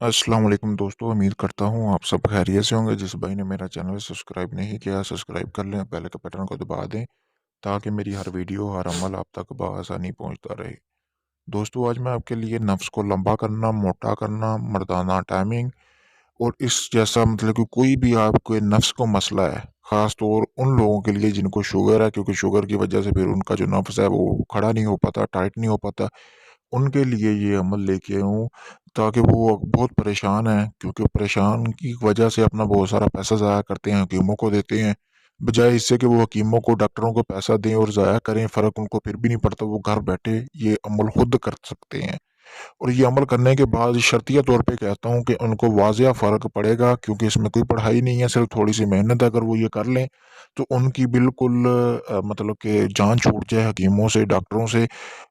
अस्सलाम वालेकुम दोस्तों, उम्मीद करता हूँ आप सब खैरियत से होंगे। जिस भाई ने मेरा चैनल सब्सक्राइब नहीं किया, सब्सक्राइब कर लें, बेल के बटन को दबा दें ताकि मेरी हर वीडियो, हर अमल आप तक बआसानी पहुँचता रहे। दोस्तों, आज मैं आपके लिए नफ्स को लंबा करना, मोटा करना, मर्दाना टाइमिंग और इस जैसा मतलब कि कोई भी आपके नफ्स को मसला है, ख़ास तौर उन लोगों के लिए जिनको शुगर है, क्योंकि शुगर की वजह से फिर उनका जो नफ्स है वो खड़ा नहीं हो पाता, टाइट नहीं हो पाता। उनके लिए ये अमल लेके आया हूँ ताकि वो बहुत परेशान हैं, क्योंकि परेशान की वजह से अपना बहुत सारा पैसा ज़ाया करते हैं, हकीमों को देते हैं। बजाय इससे कि वो हकीमों को, डॉक्टरों को पैसा दें और ज़ाया करें, फ़र्क उनको फिर भी नहीं पड़ता, वो घर बैठे ये अमल खुद कर सकते हैं। और ये अमल करने के बाद शर्तिया तौर पे कहता हूँ कि उनको वाज़िया फ़र्क पड़ेगा, क्योंकि इसमें कोई पढ़ाई नहीं है, सिर्फ़ थोड़ी-सी मेहनत है। अगर वो ये कर लें, तो उनकी बिल्कुल मतलब कि जान छूट जाए हकीमों से, डॉक्टरों से।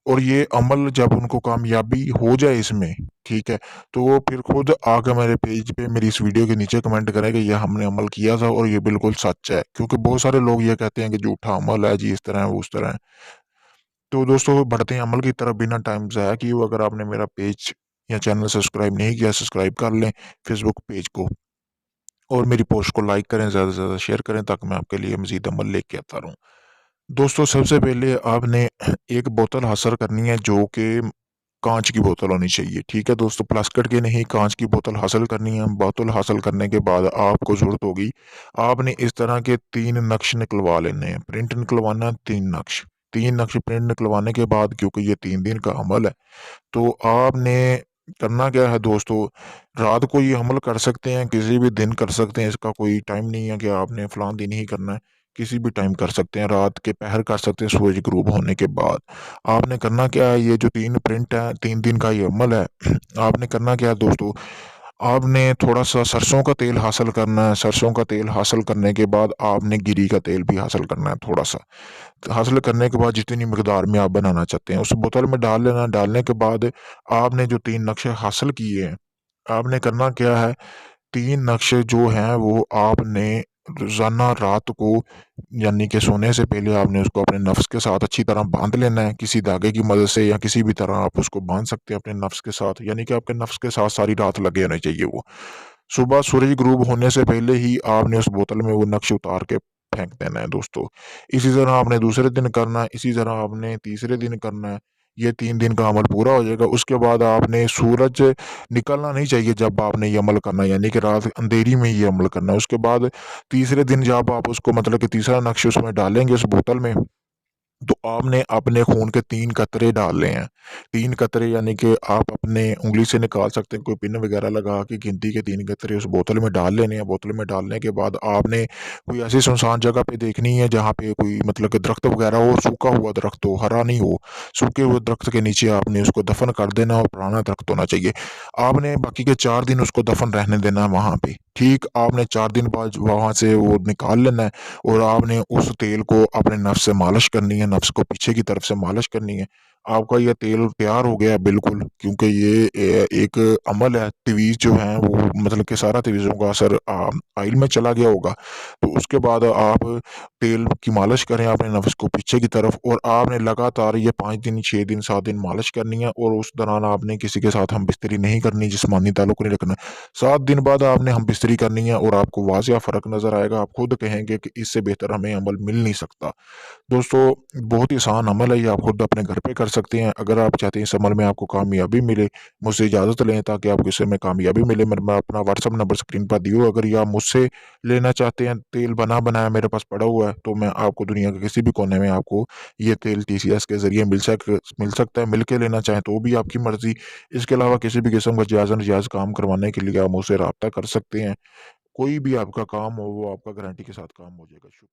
और ये अमल जब उनको कामयाबी हो जाए इसमें, ठीक है, तो वो फिर खुद आके मेरे पेज पे मेरी इस वीडियो के नीचे कमेंट करें कि ये हमने अमल किया था और ये बिल्कुल सच है। क्योंकि बहुत सारे लोग ये कहते हैं कि झूठा अमल है जी, इस तरह है, वो उस तरह है। तो दोस्तों, बढ़ते हैं अमल की तरफ बिना टाइम ज़ाया किए हुए। अगर आपने मेरा पेज या चैनल सब्सक्राइब नहीं किया, सब्सक्राइब कर लें फेसबुक पेज को, और मेरी पोस्ट को लाइक करें, ज़्यादा से ज़्यादा शेयर करें ताकि मैं आपके लिए मज़ीद अमल लेके आता रहूँ। दोस्तों, सबसे पहले आपने एक बोतल हासिल करनी है जो कि काँच की बोतल होनी चाहिए, ठीक है दोस्तों? प्लास्टिक की नहीं, काँच की बोतल हासिल करनी है। बोतल हासिल करने के बाद आपको ज़रूरत होगी, आपने इस तरह के 3 नक्श निकलवा लेने हैं। प्रिंट निकलवाना है 3 नक्श। 3 नक्श प्रिंट निकलवाने के बाद, क्योंकि ये 3 दिन का अमल है, तो आपने करना क्या है दोस्तों, रात को ये अमल कर सकते हैं, किसी भी दिन कर सकते हैं, इसका कोई टाइम नहीं है कि आपने फलां दिन ही करना है। किसी भी टाइम कर सकते हैं, रात के पहर कर सकते हैं सूरज गुरूब होने के बाद। आपने करना क्या है, ये जो 3 प्रिंट है, 3 दिन का ये अमल है, आपने करना क्या है दोस्तों, आपने थोड़ा-सा सरसों का तेल हासिल करना है। सरसों का तेल हासिल करने के बाद आपने गिरी का तेल भी हासिल करना है थोड़ा-सा। हासिल करने के बाद जितनी मकदार में आप बनाना चाहते हैं, उस बोतल में डाल लेना। डालने के बाद आपने जो 3 नक्शे हासिल किए हैं, आपने करना क्या है, 3 नक्शे जो हैं वो आपने रोज़ाना रात को, यानी कि सोने से पहले आपने उसको अपने नफ्स के साथ अच्छी तरह बाँध लेना है, किसी धागे की मदद से या किसी भी तरह आप उसको बाँध सकते हैं अपने नफ्स के साथ, यानी कि आपके नफ्स के साथ सारी रात लगे रहने चाहिए वो। सुबह सूरज गुरूब होने से पहले ही आपने उस बोतल में वो नक्श उतार के फेंक देना है दोस्तों। इसी तरह आपने दूसरे दिन करना है, इसी तरह आपने तीसरे दिन करना है। ये 3 दिन का अमल पूरा हो जाएगा। उसके बाद आपने सूरज निकलना नहीं चाहिए जब आपने ये अमल करना है, यानी कि रात अंधेरी में ये अमल करना है। उसके बाद तीसरे दिन जब आप उसको मतलब कि तीसरा नक्श उसमें डालेंगे उस बोतल में, तो आपने अपने खून के 3 कतरे डालने हैं। 3 कतरे यानी कि आप अपने उँगली से निकाल सकते हैं, कोई पिन वग़ैरह लगा के गिनती के 3 कतरे उस बोतल में डाल लेने हैं। बोतल में डालने के बाद आपने कोई ऐसी सुनसान जगह पे देखनी है जहाँ पे कोई मतलब कि दरख्त वग़ैरह हो, सूखा हुआ दरख्त हो, हरा नहीं हो। सूखे हुए दरख्त के नीचे आपने उसको दफ़न कर देना और पुराना दरख्त होना चाहिए। आपने बाकी के 4 दिन उसको दफ़न रहने देना है वहाँ पे। ठीक आपने 4 दिन बाद वहाँ से वो निकाल लेना है और आपने उस तेल को अपने नफ़्स से मालिश करनी है, नफ़्स को पीछे की तरफ से मालिश करनी है। आपका ये तेल तैयार हो गया है बिल्कुल, क्योंकि ये एक अमल है, तवीज़ जो है वो मतलब कि सारा तवीज़ों का असर ऑयल में चला गया होगा। तो उसके बाद आप तेल की मालिश करें अपने नफ़्स को पीछे की तरफ, और आपने लगातार ये 5 दिन, 6 दिन, 7 दिन मालिश करनी है, और उस दौरान आपने किसी के साथ हमबिस्तरी नहीं करनी, जिस्मानी ताल्लुक नहीं रखना। 7 दिन बाद आपने हमबिस्तरी करनी है और आपको वाज़िया फ़र्क नज़र आएगा। आप खुद कहेंगे कि इससे बेहतर हमें अमल मिल नहीं सकता। दोस्तों, बहुत ही आसान अमल है ये, आप खुद अपने घर पे कर सकते हैं। अगर आप चाहते हैं इस अमल में आपको कामयाबी मिले, मुझसे इजाज़त लें ताकि आपको इसमें कामयाबी मिले। मैं अपना व्हाट्सएप नंबर स्क्रीन पर दिया हुआ है, अगर ये आप मुझसे लेना चाहते हैं, तेल बना बनाया मेरे पास पड़ा हुआ है, तो मैं आपको दुनिया के किसी भी कोने में आपको ये तेल टीसीएस के ज़रिए मिल सकता है। मिल के लेना चाहें तो भी आपकी मर्ज़ी। इसके अलावा किसी भी किस्म का जायज़-नजायज़ काम करवाने के लिए आप मुझसे राब्ता कर सकते हैं। कोई भी आपका काम हो, वो आपका गारंटी के साथ काम हो जाएगा।